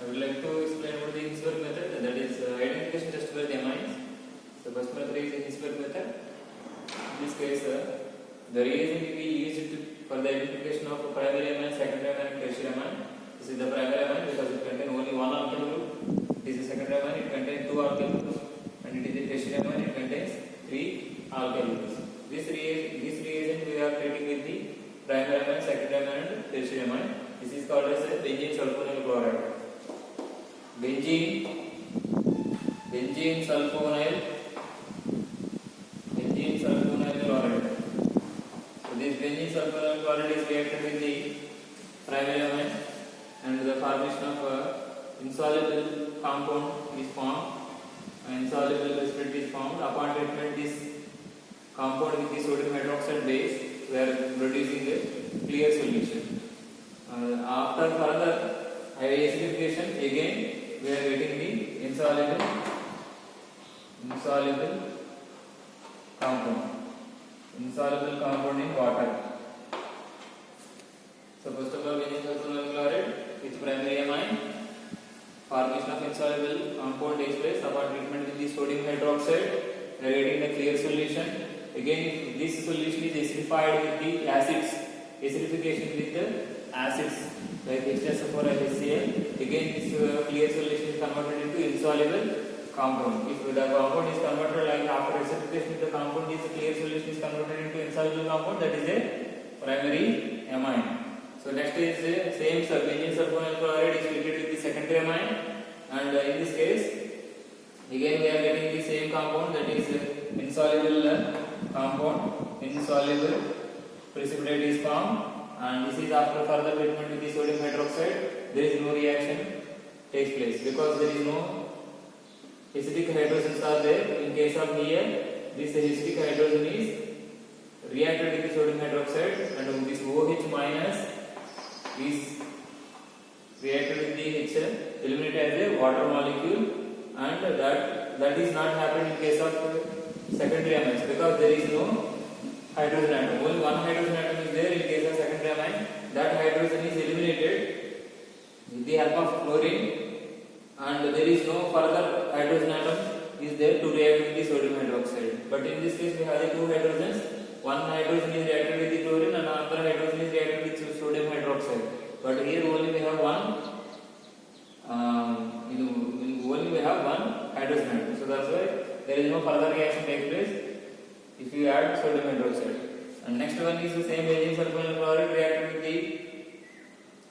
would like to explain about the Hinsberg method, that is identification test for the amines. So first method is the Hinsberg method. In this case, the reagent we used for the identification of primary amine, secondary amine, and tertiary amine. This is the primary amine because it contains only one alkyl group. It is the secondary amine, it contains two alkyl groups, and it is the tertiary amine, it contains three alkyl groups. This reagent we are treating with the primary amine, secondary amine, and tertiary amine. This is called as benzene sulfonyl chloride. Benzene sulfonyl chloride. So this benzene sulfonyl chloride is reacted with the primary amine, and the formation of insoluble compound is formed. Insoluble precipitate is formed. Upon treatment, this compound with the sodium hydroxide base, we are producing a clear solution. After further acidification, again we are getting the insoluble compound in water. So first of all, benzene sulfonyl chloride with primary amine, formation of insoluble compound takes place. Upon treatment with the sodium hydroxide, we are getting a clear solution. Again, if this solution is acidified with the acids, acidification with the acids like H2SO4 and HCl, again this clear solution is converted into insoluble compound. If the compound is converted, like after acidification with the compound, this clear solution is converted into insoluble compound, that is a primary amine. So next is the same benzene sulfonyl chloride is treated with the secondary amine, and in this case again we are getting the same compound, that is insoluble compound, insoluble precipitate is formed, and this is after further treatment with the sodium hydroxide. There is no reaction takes place because there is no acidic hydrogens are there. In case of here, this acidic hydrogen is reacted with the sodium hydroxide, and this OH minus is reacted with the H, eliminated as a water molecule, and that is not happened in case of secondary amines because there is no hydrogen atom. Only one hydrogen atom is there in case of secondary amine. That hydrogen is eliminated with the help of chlorine, and there is no further hydrogen atom is there to react with the sodium hydroxide. But in this case we have the two hydrogens. One hydrogen is reacted with the chlorine and another hydrogen is reacted with sodium hydroxide. But here only we have one hydrogen atom. So that's why there is no further reaction take place if you add sodium hydroxide. And next one is the same benzene sulfonyl chloride reacted with the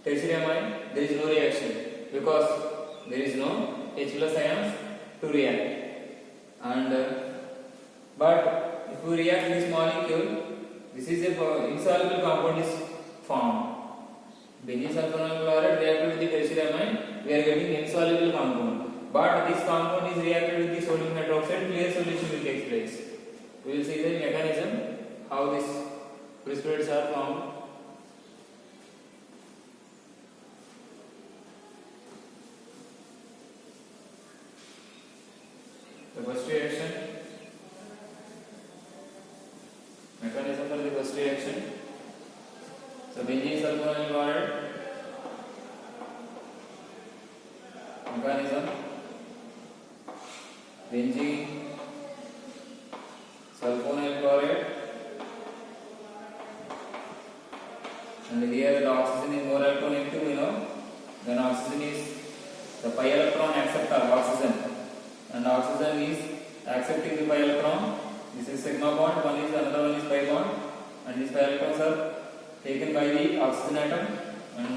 tertiary amine. There is no reaction because there is no H plus ions to react. And but if we react this molecule, this is a insoluble compound is formed. Benzene sulfonyl chloride reacted with the tertiary amine, we are getting insoluble compound. But this compound is reacted with the sodium hydroxide, clear solution will take place. We will see the mechanism how these precipitates are formed. The first reaction, mechanism for the first reaction. So benzene sulfonyl chloride mechanism, benzene sulfonyl chloride, and here the oxygen is more electronegative, then oxygen is the pi electron acceptor oxygen, and oxygen is accepting the pi electron. This is sigma bond, another one is pi bond, and these pi electrons are taken by the oxygen atom, and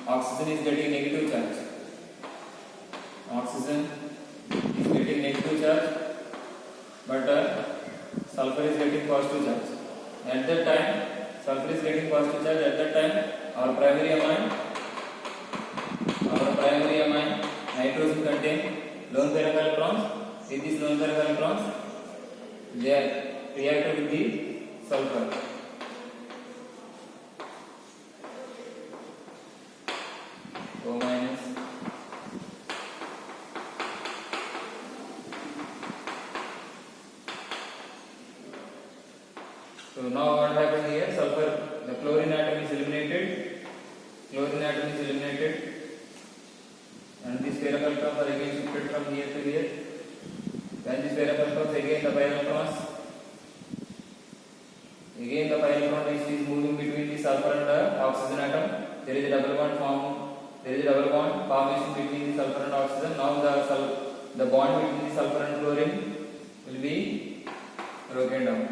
oxygen is getting negative charge. Oxygen is getting negative charge, but sulfur is getting positive charge. At that time, sulfur is getting positive charge. At that time, our primary amine nitrogen contain lone pair of electrons. With these lone pair of electrons, they are reacted with the sulfur. O minus. So now what happened here? Sulfur, the chlorine atom is eliminated. And this pair of electrons are again shifted from here to here. When this pair of electrons again the pi electrons, again the pi electron is moving between the sulfur and the oxygen atom. There is a double bond formation between the sulfur and oxygen. Now the bond between the sulfur and chlorine will be broken down.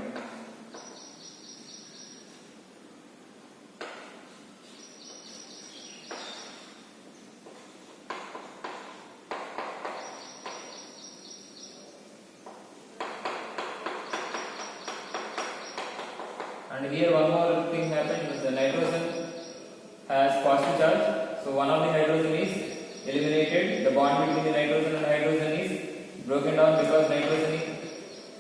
And here one more thing happened. The nitrogen has positive charge, so one of the hydrogen is eliminated. The bond between the nitrogen and hydrogen is broken down because nitrogen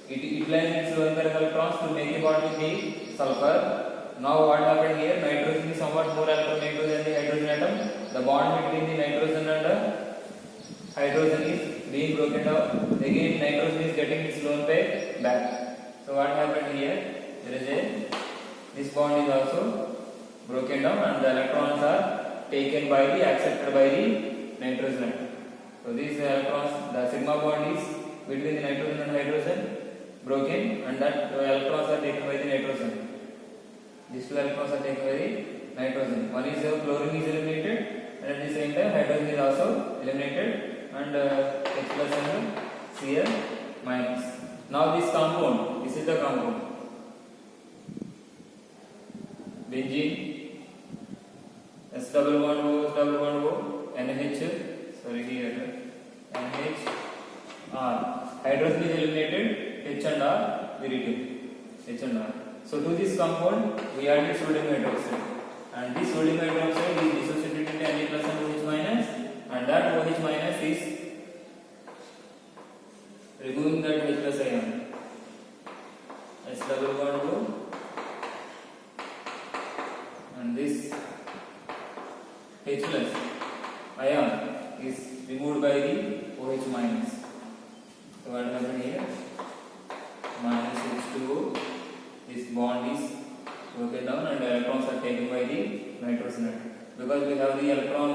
utilizes its lone pair of electrons to make a bond with the sulfur. Now what happened here? Nitrogen is somewhat more electronegative than the hydrogen atom. The bond between the nitrogen and the hydrogen is being broken down. Again nitrogen is getting its lone pair back. So what happened here? This bond is also broken down and the electrons are taken by the accepted by the nitrogen atom. So these electrons, the sigma bond is between the nitrogen and hydrogen broken, and that electrons are taken by the nitrogen. These two electrons are taken by the nitrogen. One is chlorine is eliminated, and at the same time hydrogen is also eliminated, and H plus and Cl minus. Now this compound, this is the compound. Benzene, S double bond O, NH, sorry here, NH, R. Hydrogen is eliminated, H and R we retain, H and R. So to this compound we added sodium hydroxide, and this sodium hydroxide is dissociated into Na plus and OH minus, and that OH minus is removing that H plus ion. S double bond O. And this H plus ion is removed by the OH minus. So what happened here? Minus H2O. This bond is broken down and electrons are taken by the nitrogen atom. Because we have the electron,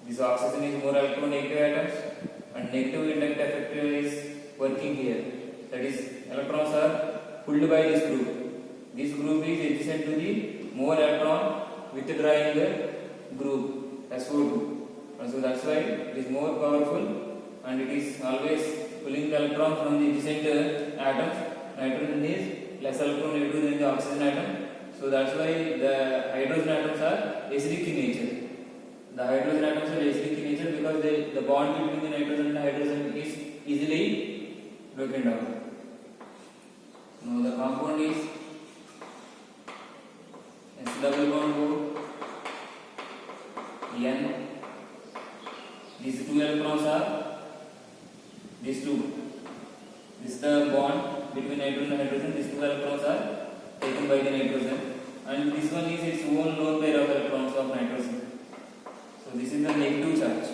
this oxygen is more electronegative atoms, and negative inductive effect is working here. That is, electrons are pulled by this group. This group is adjacent to the more electron withdrawing the group SO2, and so that's why it is more powerful, and it is always pulling the electron from the adjacent atoms. Nitrogen is less electronegative than the oxygen atom, so that's why the hydrogen atoms are acidic in nature. The hydrogen atoms are acidic in nature because the bond between the nitrogen and hydrogen is easily broken down. Now the compound is S double bond O, N. These two electrons are these two. This is the bond between nitrogen and hydrogen. These two electrons are taken by the nitrogen, and this one is its own lone pair of electrons of nitrogen. So this is the negative charge.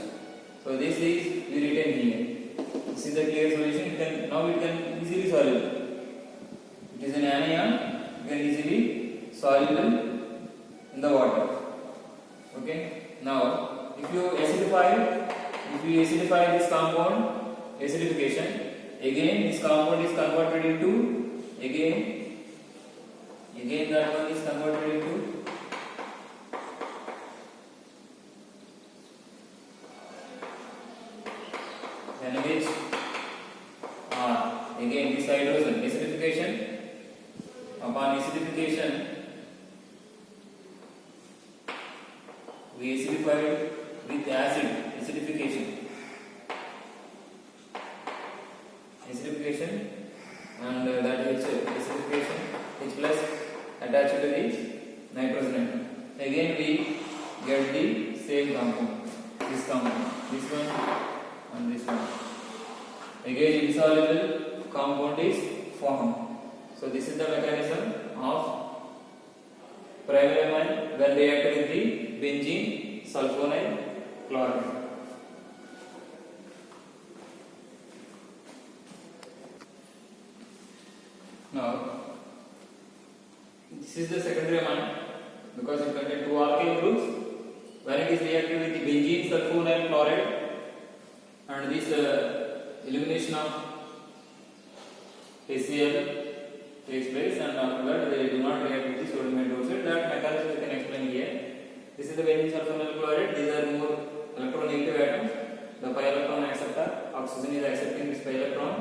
So this is we retain here. This is the clear solution. Now it can easily soluble. It is an anion. It can easily soluble in the water. Okay. Now, if you acidify this compound, acidification, again this compound is converted into again that one is converted into NH R. Again this hydrogen acidification. Upon acidification, we acidified with acid. Acidification, and that is acidification. H plus attached to the nitrogen atom. Again we get the same compound. This compound, this one, and this one. Again insoluble compound is formed. So this is the mechanism of primary amine when reacted with the benzene sulfonide chloride. Now this is the secondary amine because it contains two alkyl groups. When it it is reacted with the benzene sulfonyl chloride, and this elimination of HCl takes place, and after that they do not react with the sodium hydroxide. That mechanism we can explain here. This is the benzene sulfonyl chloride. These are more electronegative atoms. The pi electron acceptor, oxygen is accepting this pi electron,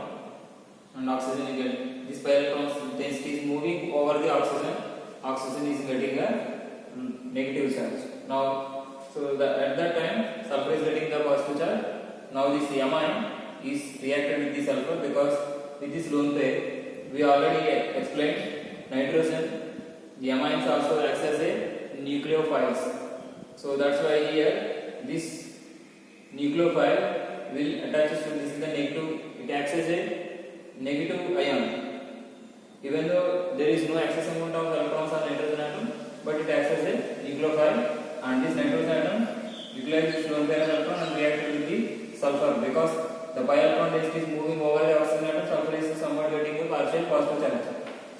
and oxygen is getting this pi electron's density is moving over the oxygen. Oxygen is getting a negative charge. Now, so at that time, sulfur is getting the positive charge. Now this amine is reacted with the sulfur, because with this lone pair we already explained nitrogen. The amines also acts as a nucleophiles. So that's why here this nucleophile will attach to this is the negative. It acts as a negative ion. Even though there is no excess amount of electrons on nitrogen atom, but it acts as a nucleophile, and this nitrogen atom utilizes this lone pair electron and reacts with the sulfur, because the pi electron density is moving over the oxygen atom. Sulfur is somewhat getting a partial positive charge.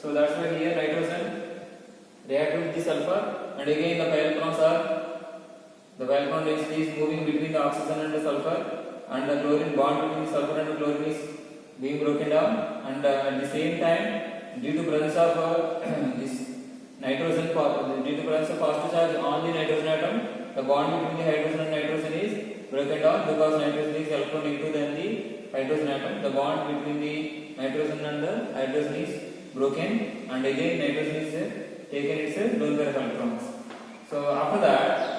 So that's why here nitrogen reacts with the sulfur, and again the pi electrons are the pi electron density is moving between the oxygen and the sulfur, and the chlorine bond between the sulfur and the chlorine is being broken down, and at the same time, due to presence of this nitrogen, due to presence of positive charge on the nitrogen atom, the bond between the hydrogen and nitrogen is broken down, because nitrogen is electronegative than the hydrogen atom. The bond between the nitrogen and the hydrogen is broken, and again nitrogen is taken its lone pair of electrons. So after that,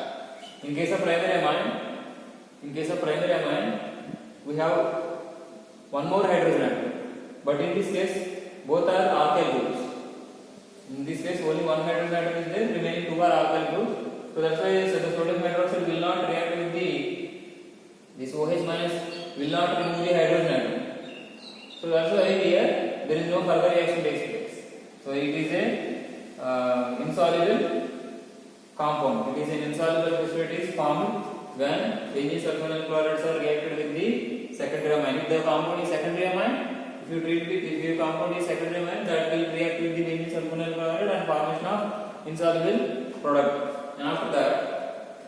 in case of primary amine, we have one more hydrogen atom, but in this case both are alkyl groups. In this case only one hydrogen atom is there, remaining two are alkyl groups. So that's why the sodium hydroxide will not react with this OH minus will not remove the hydrogen atom. So that's why here there is no further reaction takes place. So it is a insoluble compound. It is an insoluble precipitate is formed when benzene sulfonyl chlorides are reacted with the secondary amine. If the compound is secondary amine, if your compound is secondary amine, that will react with the benzene sulfonyl chloride and formation of insoluble product. And after that,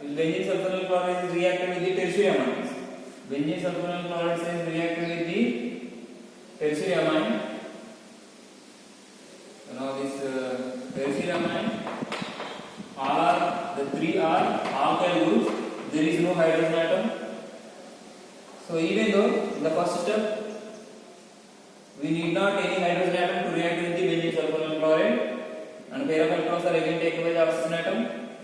if benzene sulfonyl chloride is reacted with the tertiary amines, benzene sulfonyl chloride is reacted with the tertiary amine. So now this tertiary amine, the three are alkyl groups. There is no hydrogen atom. So even though in the first step we need not any hydrogen atom to react with the benzene sulfonyl chloride, and pair of electrons are again taken by the oxygen atom.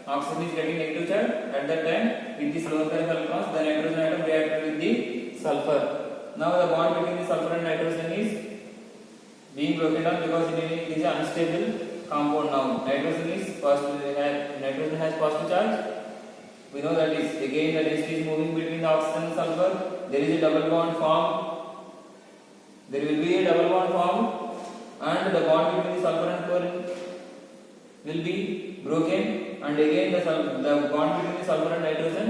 Oxygen is getting negative charge. At that time, with this lone pair of electrons, the nitrogen atom reacted with the sulfur. Now the bond between the sulfur and nitrogen is being broken down, because it is an unstable compound now. Nitrogen has positive charge. We know that is again the density is moving between the oxygen and sulfur. There is a double bond formed. There will be a double bond formed, and the bond between the sulfur and chlorine will be broken, and again the bond between the sulfur and nitrogen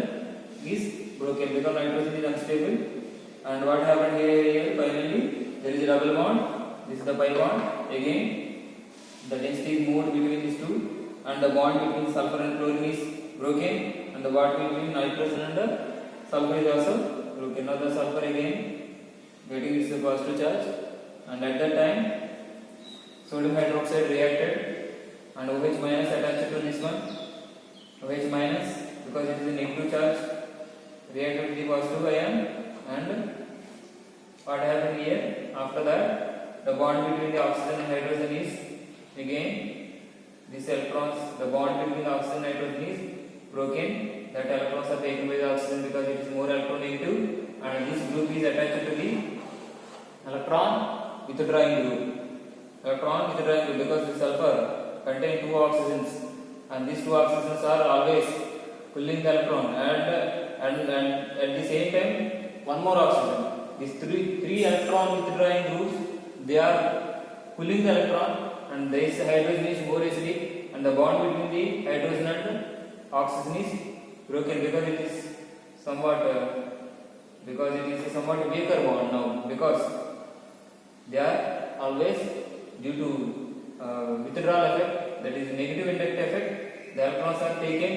is broken, because nitrogen is unstable. And what happened here? Finally, there is a double bond. This is the pi bond. Again, the density is moved between these two, and the bond between sulfur and chlorine is broken, and the bond between nitrogen and the sulfur is also broken. Now the sulfur again getting this positive charge, and at that time sodium hydroxide reacted, and OH minus attached to this one. OH minus, because it is a negative charge, reacted with the positive ion, and what happened here? After that, the bond between the oxygen and hydrogen is again these electrons, the bond between the oxygen and nitrogen is broken. That electrons are taken by the oxygen, because it is more electronegative, and this group is attached to the electron withdrawing group. Electron withdrawing group, because the sulfur contains two oxygens, and these two oxygens are always pulling the electron, and at the same time one more oxygen. These three electron withdrawing groups, they are pulling the electron, and this hydrogen is more acidic, and the bond between the hydrogen and oxygen is broken, because it is somewhat weaker bond now, because they are always due to withdrawal effect, that is negative impact effect. The electrons are taken,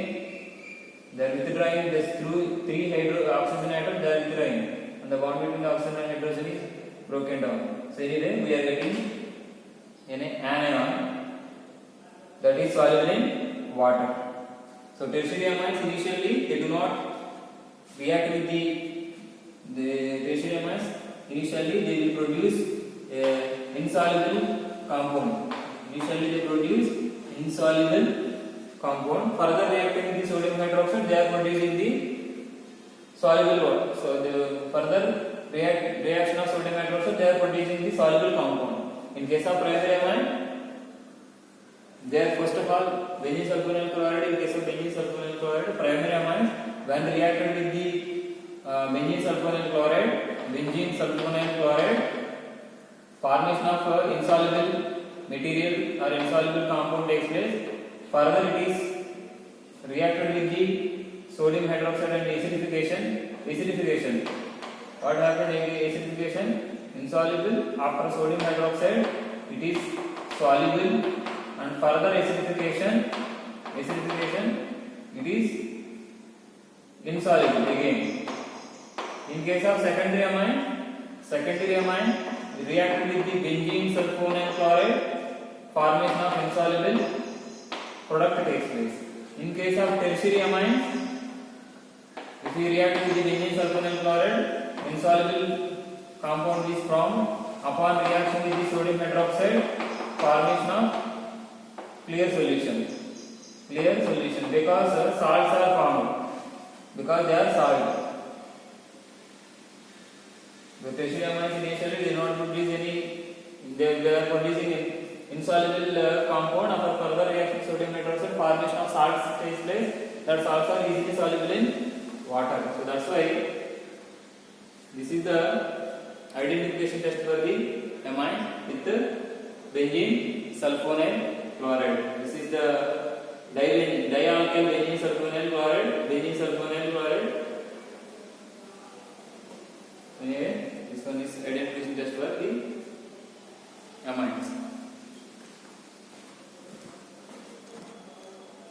they are withdrawn Ethyrene, this through three oxygen atoms, they are ethyrene, and the bond between the oxygen and hydrogen is broken down. So anyway, we are getting an anion that is soluble in water. So tertiary amines initially they do not react with the tertiary amines. Initially they will produce insoluble compound. Initially they produce insoluble compound. Further reacting with the sodium hydroxide, they are producing the soluble water. So the further reaction of sodium hydroxide, they are producing the soluble compound. In case of primary amine, they are first of all benzene sulfonyl chloride. In case of benzene sulfonyl chloride, primary amines, when reacted with the benzene sulfonyl chloride, formation of insoluble material or insoluble compound takes place. Further, it is reacted with the sodium hydroxide and acidification. What happened in acidification? Insoluble. After sodium hydroxide, it is soluble, and further acidification, it is insoluble again. In case of secondary amine reacted with the benzene sulfonyl chloride, formation of insoluble product takes place. In case of tertiary amines, if we react with the benzene sulfonyl chloride, insoluble compound is formed. Upon reaction with the sodium hydroxide, formation of clear solution because salts are formed, because they are salt. The tertiary amines initially they not produce any, they are producing insoluble compound. After further reaction with sodium hydroxide, formation of salts takes place. That salts are easily soluble in water. So that's why this is the identification test for the amine with benzene sulfonyl chloride. This is the dialkyl benzene sulfonyl chloride, benzene sulfonyl